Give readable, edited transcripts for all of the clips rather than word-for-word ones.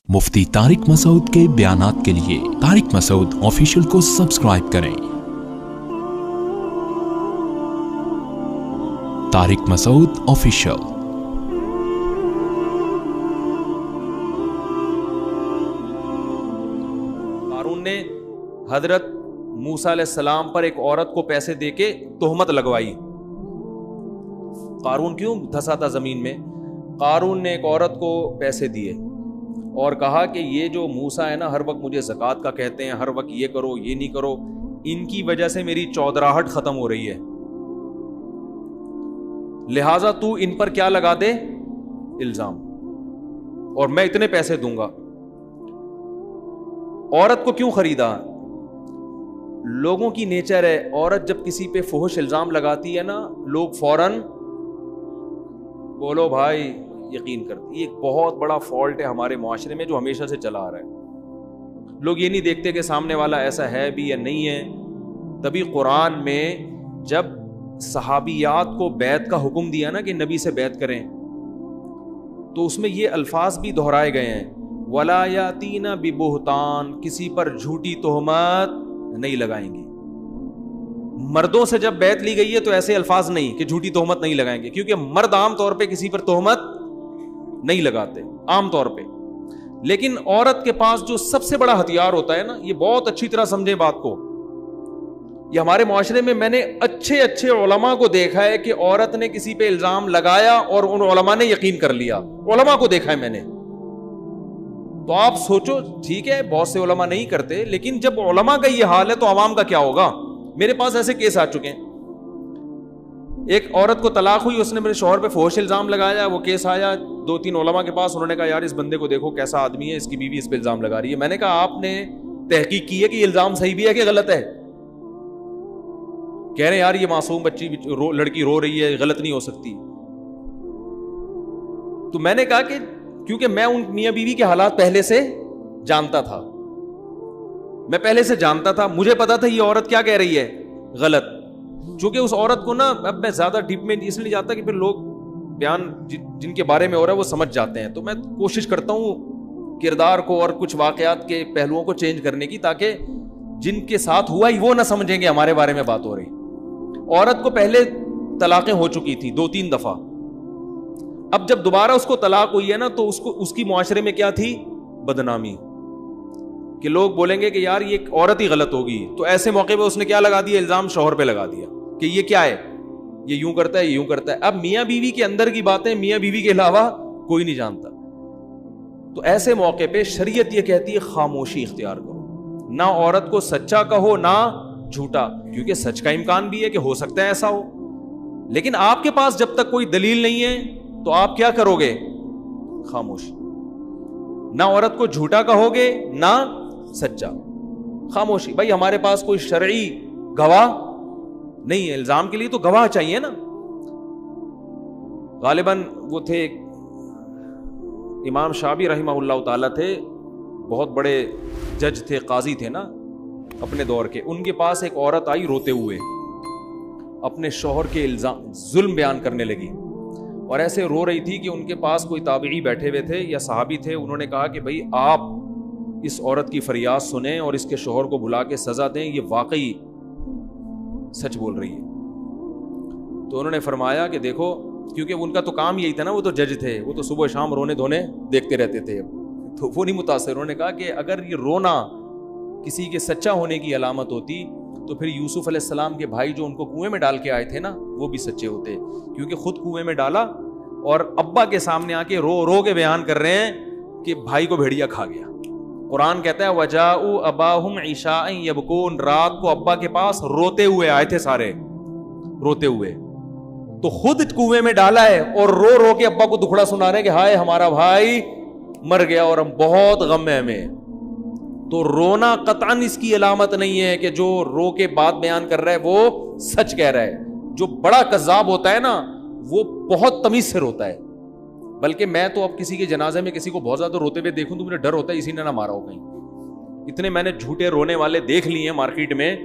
مفتی طارق مسعود کے بیانات کے لیے طارق مسعود آفیشیل کو سبسکرائب کریں۔ طارق مسعود آفیشیل۔ قارون نے حضرت موسیٰ علیہ السلام پر ایک عورت کو پیسے دے کے تہمت لگوائی۔ قارون کیوں دھسا تھا زمین میں؟ قارون نے ایک عورت کو پیسے دیے اور کہا کہ یہ جو موسیٰ ہے نا، ہر وقت مجھے زکوٰۃ کا کہتے ہیں، ہر وقت یہ کرو یہ نہیں کرو، ان کی وجہ سے میری چودراہٹ ختم ہو رہی ہے، لہٰذا تو ان پر کیا لگا دے؟ الزام، اور میں اتنے پیسے دوں گا۔ عورت کو کیوں خریدا؟ لوگوں کی نیچر ہے، عورت جب کسی پہ فحش الزام لگاتی ہے نا، لوگ فوراً بولو بھائی یقین کرتی۔ یہ ایک بہت بڑا فالٹ ہے ہمارے معاشرے میں جو ہمیشہ سے چلا آ رہا ہے۔ لوگ یہ نہیں دیکھتے کہ سامنے والا ایسا ہے بھی یا نہیں ہے۔ تبھی قرآن میں جب صحابیات کو بیعت کا حکم دیا نا کہ نبی سے بیعت کریں، تو اس میں یہ الفاظ بھی دہرائے گئے ہیں، وَلَا يَأْتِينَ بِبُهْتَانٍ، کسی پر جھوٹی تہمت نہیں لگائیں گی۔ مردوں سے جب بیعت لی گئی ہے تو ایسے الفاظ نہیں کہ جھوٹی تہمت نہیں لگائیں گے، کیونکہ مرد عام طور پہ کسی پر تہمت نہیں لگاتے عام طور پہ۔ لیکن عورت کے پاس جو سب سے بڑا ہتھیار ہوتا ہے نا، یہ بہت اچھی طرح سمجھے بات کو، یہ ہمارے معاشرے میں میں نے اچھے اچھے علماء کو دیکھا ہے کہ عورت نے کسی پہ الزام لگایا اور ان علماء نے یقین کر لیا، علماء کو دیکھا ہے میں نے۔ تو آپ سوچو، ٹھیک ہے بہت سے علماء نہیں کرتے، لیکن جب علماء کا یہ حال ہے تو عوام کا کیا ہوگا؟ میرے پاس ایسے کیس آ چکے ہیں، ایک عورت کو طلاق ہوئی، اس نے میرے شوہر پہ فحش الزام لگایا، وہ کیس آیا 2-3 علماء کے پاس، انہوں نے کہا یار اس بندے کو دیکھو کیسا آدمی ہے، اس کی بیوی اس پہ الزام لگا رہی ہے۔ میں نے کہا آپ نے تحقیق کی ہے کہ یہ الزام صحیح بھی ہے کہ غلط ہے؟ کہہ رہے ہیں یار یہ معصوم بچی لڑکی رو رہی ہے، غلط نہیں ہو سکتی۔ تو میں نے کہا کہ کیونکہ میں ان میاں بیوی کے حالات پہلے سے جانتا تھا، میں پہلے سے جانتا تھا، مجھے پتا تھا یہ عورت کیا کہہ رہی ہے، غلط۔ چونکہ اس عورت کو نا، اب میں زیادہ ڈیپ میں اس لیے جاتا کہ پھر لوگ بیان جن کے بارے میں ہو رہا ہے وہ سمجھ جاتے ہیں، تو میں کوشش کرتا ہوں کردار کو اور کچھ واقعات کے پہلوؤں کو چینج کرنے کی، تاکہ جن کے ساتھ ہوا ہی وہ نہ سمجھیں گے ہمارے بارے میں بات ہو رہی۔ عورت کو پہلے طلاقیں ہو چکی تھی 2-3 دفعہ، اب جب دوبارہ اس کو طلاق ہوئی ہے نا تو اس کی معاشرے میں کیا تھی؟ بدنامی، کہ لوگ بولیں گے کہ یار یہ عورت ہی غلط ہوگی۔ تو ایسے موقع پہ اس نے کیا لگا دیا؟ الزام شوہر پہ لگا دیا کہ یہ کیا ہے، یہ یوں کرتا ہے، یہ یوں کرتا ہے۔ اب میاں بیوی کے اندر کی باتیں میاں بیوی کے علاوہ کوئی نہیں جانتا۔ تو ایسے موقع پہ شریعت یہ کہتی ہے خاموشی اختیار کرو، نہ عورت کو سچا کہو نہ جھوٹا، کیونکہ سچ کا امکان بھی ہے کہ ہو سکتا ہے ایسا ہو، لیکن آپ کے پاس جب تک کوئی دلیل نہیں ہے تو آپ کیا کرو گے؟ خاموشی۔ نہ عورت کو جھوٹا کہو گے نہ سچا، خاموشی۔ بھائی ہمارے پاس کوئی شرعی گواہ نہیں ہے، الزام کے لیے تو گواہ چاہیے نا۔ غالباً وہ تھے امام شافعی رحمہ اللہ تعالیٰ، تھے بہت بڑے جج تھے، قاضی تھے نا اپنے دور کے۔ ان کے پاس ایک عورت آئی روتے ہوئے، اپنے شوہر کے الزام ظلم بیان کرنے لگی، اور ایسے رو رہی تھی کہ ان کے پاس کوئی تابعی بیٹھے ہوئے تھے یا صحابی تھے، انہوں نے کہا کہ بھائی آپ اس عورت کی فریاد سنیں اور اس کے شوہر کو بلا کے سزا دیں، یہ واقعی سچ بول رہی ہے۔ تو انہوں نے فرمایا کہ دیکھو، کیونکہ ان کا تو کام یہی تھا نا، وہ تو جج تھے، وہ تو صبح شام رونے دھونے دیکھتے رہتے تھے، تو وہ نہیں متاثر۔ انہوں نے کہا کہ اگر یہ رونا کسی کے سچا ہونے کی علامت ہوتی تو پھر یوسف علیہ السلام کے بھائی جو ان کو کنویں میں ڈال کے آئے تھے نا، وہ بھی سچے ہوتے، کیونکہ خود کنویں میں ڈالا اور ابا کے سامنے آ کے رو رو کے بیان کر رہے ہیں کہ بھائی کو بھیڑیا کھا گیا۔ قرآن کہتا ہے وَجَاءُوا أَبَاهُمْ عِشَاءً يَبْكُونَ، رات کو ابا کے پاس روتے ہوئے آئے تھے، سارے روتے ہوئے، تو خود کنویں میں ڈالا ہے اور رو رو کے ابا کو دکھڑا سنا رہے ہیں کہ ہائے ہمارا بھائی مر گیا اور ہم بہت غم میں ہمیں۔ تو رونا قطعاً اس کی علامت نہیں ہے کہ جو رو کے بات بیان کر رہا ہے وہ سچ کہہ رہا ہے۔ جو بڑا کذاب ہوتا ہے نا وہ بہت تمیز سے روتا ہے، بلکہ میں تو اب کسی کے جنازے میں کسی کو بہت زیادہ روتے ہوئے دیکھوں تو مجھے ڈر ہوتا ہے اسی نے نہ مارا ہو کہیں۔ اتنے میں نے جھوٹے رونے والے دیکھ لیے ہیں مارکیٹ میں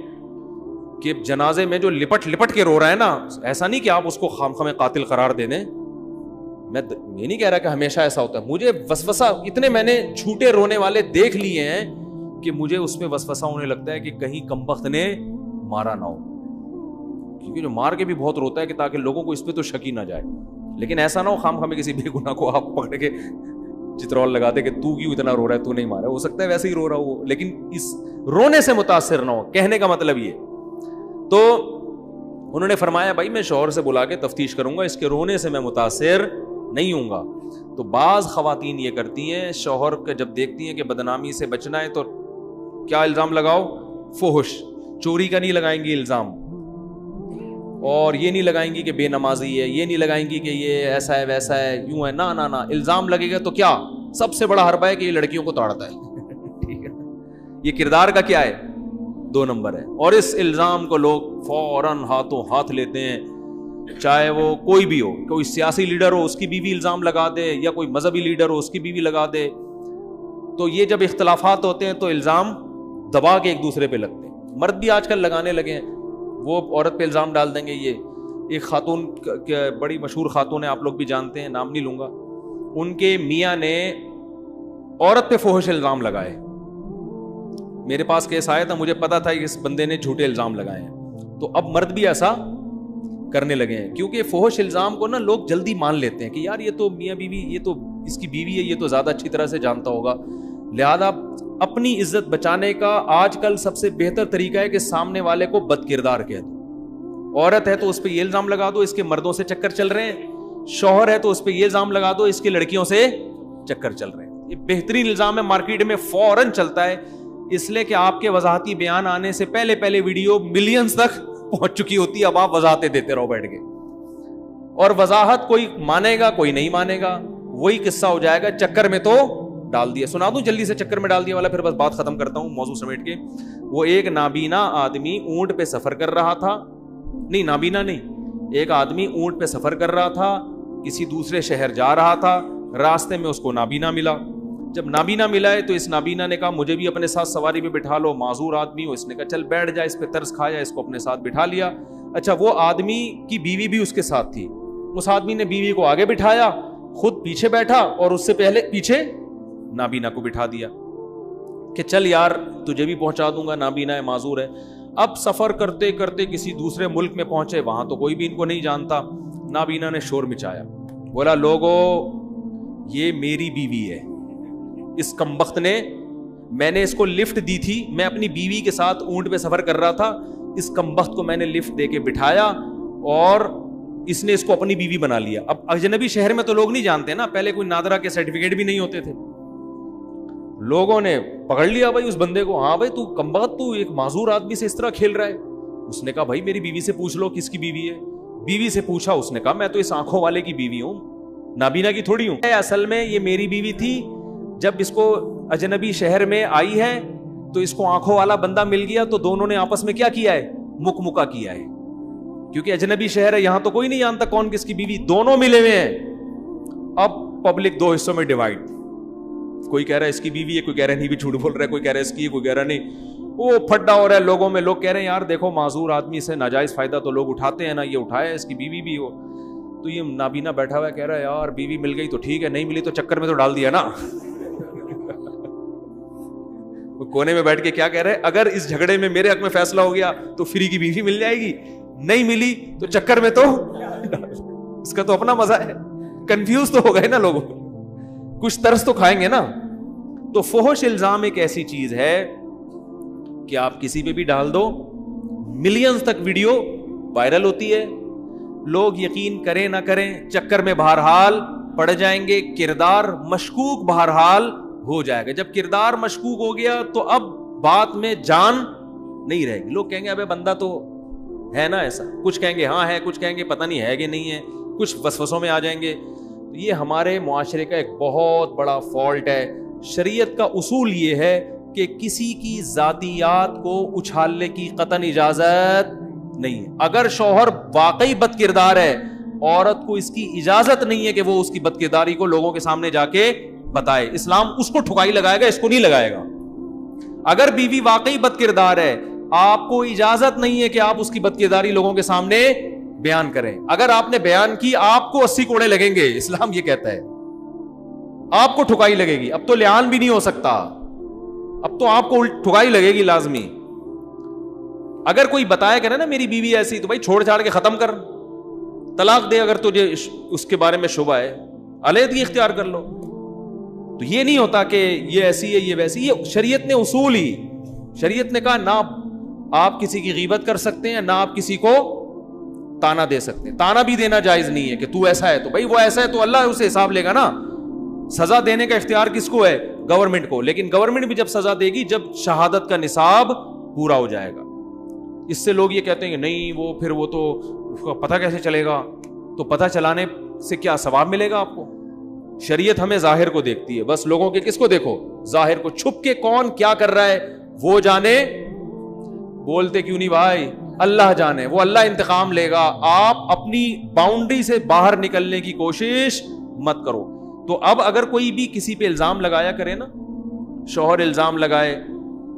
کہ جنازے میں جو لپٹ لپٹ کے رو رہا ہے نا، ایسا نہیں کہ آپ اس کو خام خامے قاتل قرار دے دیں، میں نہیں کہہ رہا کہ ہمیشہ ایسا ہوتا ہے, مجھے وسوسہ, اتنے میں نے جھوٹے رونے والے دیکھ لیے ہیں کہ مجھے اس میں وسوسہ ہونے لگتا ہے کہ کہیں کمبخت نے مارا نہ ہو, کیونکہ جو مار کے بھی بہت روتا ہے کہ تاکہ لوگوں کو اس پہ تو شک ہی نہ جائے, لیکن ایسا نہ ہو خام خامے کسی بے گناہ کو آپ پکڑ کے چترول لگا دے کہ تو کیوں اتنا رو رہا ہے, تو نہیں مارا, ہو سکتا ہے ویسے ہی رو رہا ہو, لیکن اس رونے سے متاثر نہ ہو. کہنے کا مطلب یہ. تو انہوں نے فرمایا بھائی میں شوہر سے بلا کے تفتیش کروں گا, اس کے رونے سے میں متاثر نہیں ہوں گا. تو بعض خواتین یہ کرتی ہیں, شوہر کے جب دیکھتی ہیں کہ بدنامی سے بچنا ہے تو کیا الزام لگاؤ, فحش, چوری کا نہیں لگائیں گی الزام, اور یہ نہیں لگائیں گی کہ بے نمازی ہے, یہ نہیں لگائیں گی کہ یہ ایسا ہے ویسا ہے یوں ہے, نہ نہ نہ, الزام لگے گا تو کیا سب سے بڑا حربہ ہے کہ یہ لڑکیوں کو تاڑتا ہے. ٹھیک ہے, یہ کردار کا کیا ہے, 2 نمبر ہے. اور اس الزام کو لوگ فوراً ہاتھوں ہاتھ لیتے ہیں, چاہے وہ کوئی بھی ہو, کوئی سیاسی لیڈر ہو اس کی بیوی الزام لگا دے, یا کوئی مذہبی لیڈر ہو اس کی بیوی لگا دے. تو یہ جب اختلافات ہوتے ہیں تو الزام دبا کے ایک دوسرے پہ لگتے ہیں. مرد بھی آج کل لگانے لگے ہیں, وہ عورت پہ الزام ڈال دیں گے. یہ ایک خاتون, بڑی مشہور خاتون ہے, آپ لوگ بھی جانتے ہیں, نام نہیں لوں گا, ان کے میاں نے عورت پہ فحش الزام لگائے. میرے پاس کیس آیا تھا, مجھے پتا تھا کہ اس بندے نے جھوٹے الزام لگائے ہیں. تو اب مرد بھی ایسا کرنے لگے ہیں, کیونکہ فحش الزام کو نا لوگ جلدی مان لیتے ہیں کہ یار یہ تو میاں بیوی, یہ تو اس کی بیوی ہے, یہ تو زیادہ اچھی طرح سے جانتا ہوگا. لہذا اپنی عزت بچانے کا آج کل سب سے بہتر طریقہ ہے کہ سامنے والے کو بد کردار کہہ دو. عورت ہے تو اس پہ یہ الزام لگا دو اس کے مردوں سے چکر چل رہے ہیں, شوہر ہے تو اس پہ یہ الزام لگا دو اس کے لڑکیوں سے چکر چل رہے ہیں. یہ بہترین الزام ہے, مارکیٹ میں فوراً چلتا ہے, اس لیے کہ آپ کے وضاحتی بیان آنے سے پہلے ویڈیو ملینز تک پہنچ چکی ہوتی ہے. اب آپ وضاحتیں دیتے رہو بیٹھ کے, اور وضاحت کوئی مانے گا کوئی نہیں مانے گا, وہی قصہ ہو جائے گا. چکر میں تو ڈال دیا, سنا دوں جلدی سے, چکر میں ڈال دیا والا, پھر بس بات ختم کرتا ہوں موضوع سمیٹ کے. وہ ایک نابینا آدمی اونٹ پہ سفر کر رہا تھا, نہیں نابینا نہیں, ایک آدمی اونٹ پہ سفر کر رہا تھا, کسی دوسرے شہر جا رہا تھا, راستے میں اس کو نابینا ملا. جب نابینا ملا ہے تو اس نابینا نے کہا مجھے بھی اپنے ساتھ سواری پہ بٹھا لو, معذور آدمی ہو. اس نے کہا چل بیٹھ جا, اس پہ ترس کھایا, اس کو اپنے ساتھ بٹھا لیا. اچھا, وہ آدمی کی بیوی بھی اس کے ساتھ تھی. اس آدمی نے بیوی کو آگے بٹھایا, خود پیچھے بیٹھا, اور اس سے پہلے پیچھے نابینا کو بٹھا دیا کہ چل یار تجھے بھی پہنچا دوں گا, نابینا ہے, معذور ہے. اب سفر کرتے کرتے کسی دوسرے ملک میں پہنچے, وہاں تو کوئی بھی ان کو نہیں جانتا. نابینا نے شور مچایا, بولا لوگو یہ میری بیوی ہے, اس کمبخت نے, میں نے اس کو لفٹ دی تھی, میں اپنی بیوی کے ساتھ اونٹ پہ سفر کر رہا تھا, اس کمبخت کو میں نے لفٹ دے کے بٹھایا اور اس نے اس کو اپنی بیوی بنا لیا. اب اجنبی شہر میں تو لوگ نہیں جانتے نا, پہلے کوئی نادرا کے سرٹیفکیٹ بھی نہیں ہوتے تھے, لوگوں نے پکڑ لیا بھائی اس بندے کو, ہاں بھائی تو کمبخت, تو ایک معذور آدمی سے اس طرح کھیل رہا ہے. اس نے کہا بھائی میری بیوی سے پوچھ لو کس کی بیوی ہے. بیوی سے پوچھا, اس نے کہا میں تو اس آنکھوں والے کی بیوی ہوں, نابینا کی تھوڑی ہوں. اصل میں یہ میری بیوی تھی, جب اس کو اجنبی شہر میں آئی ہے تو اس کو آنکھوں والا بندہ مل گیا, تو دونوں نے آپس میں کیا کیا ہے, مکا کیا ہے, کیونکہ اجنبی شہر ہے, یہاں تو کوئی نہیں جانتا کون کس کی بیوی, دونوں ملے ہوئے ہیں. اب پبلک 2 حصوں میں ڈیوائڈ, کوئی کہہ رہا ہے اس کی بیوی ہے, کوئی کہہ رہا ہے نہیں بھی جھوٹ بول رہا ہے, کوئی کہہ رہا ہے اس کی ہے, کوئی کہہ رہا نہیں. وہ پھڈا ہو رہا ہے لوگوں میں, لوگ کہہ رہے ہیں یار دیکھو معذور آدمی سے ناجائز فائدہ تو لوگ اٹھاتے ہیں نا, یہ اٹھایا اس کی بیوی بھی ہو. تو یہ نابینا بیٹھا ہوا ہے, کہہ رہا ہے یار بیوی مل گئی تو ٹھیک ہے, نہیں ملی تو چکر میں تو ڈال دیا نا. کونے میں بیٹھ کے کیا کہہ رہے ہیں, اگر اس جھگڑے میں میرے حق میں فیصلہ ہو گیا تو فری کی بیوی مل جائے گی, نہیں ملی تو چکر میں تو اس کا تو اپنا مزہ ہے. کنفیوز تو ہو گئے نا لوگ, کچھ طرز تو کھائیں گے نا. تو فحش الزام ایک ایسی چیز ہے کہ آپ کسی پہ بھی ڈال دو, ملینز تک ویڈیو وائرل ہوتی ہے, لوگ یقین کریں نہ کریں چکر میں بہرحال پڑ جائیں گے. کردار مشکوک بہرحال ہو جائے گا. جب کردار مشکوک ہو گیا تو اب بات میں جان نہیں رہے گی. لوگ کہیں گے ابے بندہ تو ہے نا ایسا, کچھ کہیں گے ہاں ہے, کچھ کہیں گے پتہ نہیں ہے کہ نہیں ہے, کچھ وسوسوں میں آ جائیں گے. یہ ہمارے معاشرے کا ایک بہت بڑا فالٹ ہے. شریعت کا اصول یہ ہے کہ کسی کی ذاتیات کو اچھالنے کی قطعاً اجازت نہیں ہے. اگر شوہر واقعی بد کردار ہے, عورت کو اس کی اجازت نہیں ہے کہ وہ اس کی بد کرداری کو لوگوں کے سامنے جا کے بتائے. اسلام اس کو ٹھکائی لگائے گا, اس کو نہیں لگائے گا. اگر بیوی واقعی بد کردار ہے, آپ کو اجازت نہیں ہے کہ آپ اس کی بد کرداری لوگوں کے سامنے بیان کریں. اگر آپ نے بیان کی آپ کو 80 کوڑے لگیں گے, اسلام یہ کہتا ہے, آپ کو ٹھکائی لگے گی. اب تو لعان بھی نہیں ہو سکتا, اب تو آپ کو ٹھکائی لگے گی لازمی. اگر کوئی بتایا کرے نا میری بیوی ایسی, تو بھائی چھوڑ چھاڑ کے ختم کر, طلاق دے. اگر تجھے اس کے بارے میں شبہ ہے علیحدگی اختیار کر لو. تو یہ نہیں ہوتا کہ یہ ایسی ہے یہ ویسی. یہ شریعت نے اصول ہی, شریعت نے کہا نہ آپ کسی کی غیبت کر سکتے ہیں, نہ آپ کسی کو تانا دے سکتے ہیں. تانا بھی دینا جائز نہیں ہے کہ تو ایسا ہے, تو بھائی وہ ایسا ہے تو اللہ اسے حساب لے گا نا. سزا دینے کا اختیار کس کو ہے؟ گورنمنٹ کو. لیکن گورنمنٹ بھی جب سزا دے گی جب شہادت کا نصاب پورا ہو جائے گا. اس سے لوگ یہ کہتے ہیں کہ نہیں وہ پھر وہ تو اس کا پتہ کیسے چلے گا. تو پتہ چلانے سے کیا ثواب ملے گا آپ کو؟ شریعت ہمیں ظاہر کو دیکھتی ہے, بس لوگوں کے کس کو دیکھو؟ ظاہر کو. چھپ کے کون کیا کر رہا ہے وہ جانے. بولتے کیوں نہیں بھائی؟ اللہ جانے, وہ اللہ انتقام لے گا. آپ اپنی باؤنڈری سے باہر نکلنے کی کوشش مت کرو. تو اب اگر کوئی بھی کسی پہ الزام لگایا کرے نا, شوہر الزام لگائے,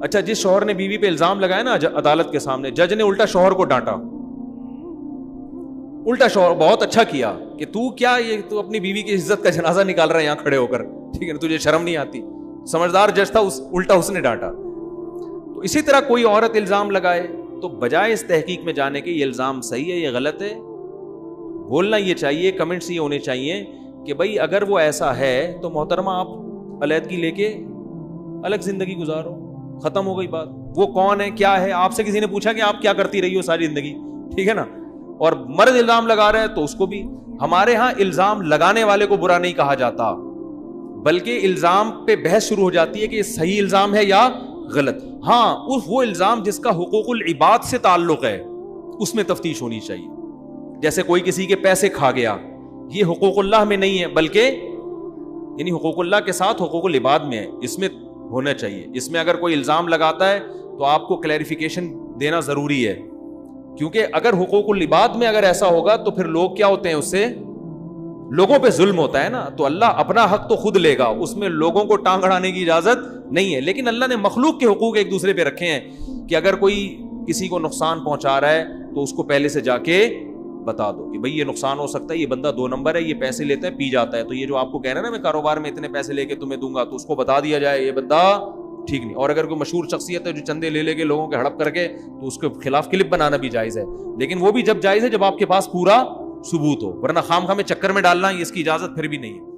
اچھا جس شوہر نے بیوی پہ الزام لگایا نا عدالت کے سامنے, جج نے الٹا شوہر کو ڈانٹا, الٹا شوہر بہت اچھا کیا کہ تو کیا یہ تو اپنی بیوی کی عزت کا جنازہ نکال رہا ہے یہاں کھڑے ہو کر, ٹھیک ہے نا, تجھے شرم نہیں آتی. سمجھدار جج تھا, الٹا اس نے ڈانٹا. تو اسی طرح کوئی عورت الزام لگائے تو بجائے اس تحقیق میں جانے کے یہ الزام صحیح ہے یہ غلط ہے, بولنا یہ چاہیے, کمنٹس یہ ہونے چاہیے کہ بھائی اگر وہ ایسا ہے تو محترمہ آپ علیحدگی لے کے الگ زندگی گزارو, ختم ہو گئی بات. وہ کون ہے کیا ہے, آپ سے کسی نے پوچھا کہ آپ کیا کرتی رہی ہو ساری زندگی, ٹھیک ہے نا. اور مرد الزام لگا رہے ہیں تو اس کو بھی, ہمارے ہاں الزام لگانے والے کو برا نہیں کہا جاتا, بلکہ الزام پہ بحث شروع ہو جاتی ہے کہ یہ صحیح الزام ہے یا غلط. ہاں وہ الزام جس کا حقوق العباد سے تعلق ہے اس میں تفتیش ہونی چاہیے. جیسے کوئی کسی کے پیسے کھا گیا, یہ حقوق اللہ میں نہیں ہے بلکہ یعنی حقوق اللہ کے ساتھ حقوق العباد میں ہے, اس میں ہونا چاہیے. اس میں اگر کوئی الزام لگاتا ہے تو آپ کو کلیریفیکیشن دینا ضروری ہے, کیونکہ اگر حقوق العباد میں اگر ایسا ہوگا تو پھر لوگ کیا ہوتے ہیں, اس سے لوگوں پہ ظلم ہوتا ہے نا. تو اللہ اپنا حق تو خود لے گا, اس میں لوگوں کو ٹانگ اڑانے کی اجازت نہیں ہے. لیکن اللہ نے مخلوق کے حقوق ایک دوسرے پہ رکھے ہیں کہ اگر کوئی کسی کو نقصان پہنچا رہا ہے تو اس کو پہلے سے جا کے بتا دو کہ بھئی یہ نقصان ہو سکتا ہے, یہ بندہ 2 نمبر ہے, یہ پیسے لیتا ہے پی جاتا ہے, تو یہ جو آپ کو کہہ رہا ہے نا میں کاروبار میں اتنے پیسے لے کے تمہیں دوں گا, تو اس کو بتا دیا جائے یہ بندہ ٹھیک نہیں. اور اگر کوئی مشہور شخصیت ہے جو چندے لے کے لوگوں کے ہڑپ کر کے, تو اس کے خلاف کلپ بنانا بھی جائز ہے. لیکن وہ بھی جب جائز ہے جب آپ کے پاس پورا ثبوت ہو, ورنہ خام خواہ میں چکر میں ڈالنا اس کی اجازت پھر بھی نہیں ہے.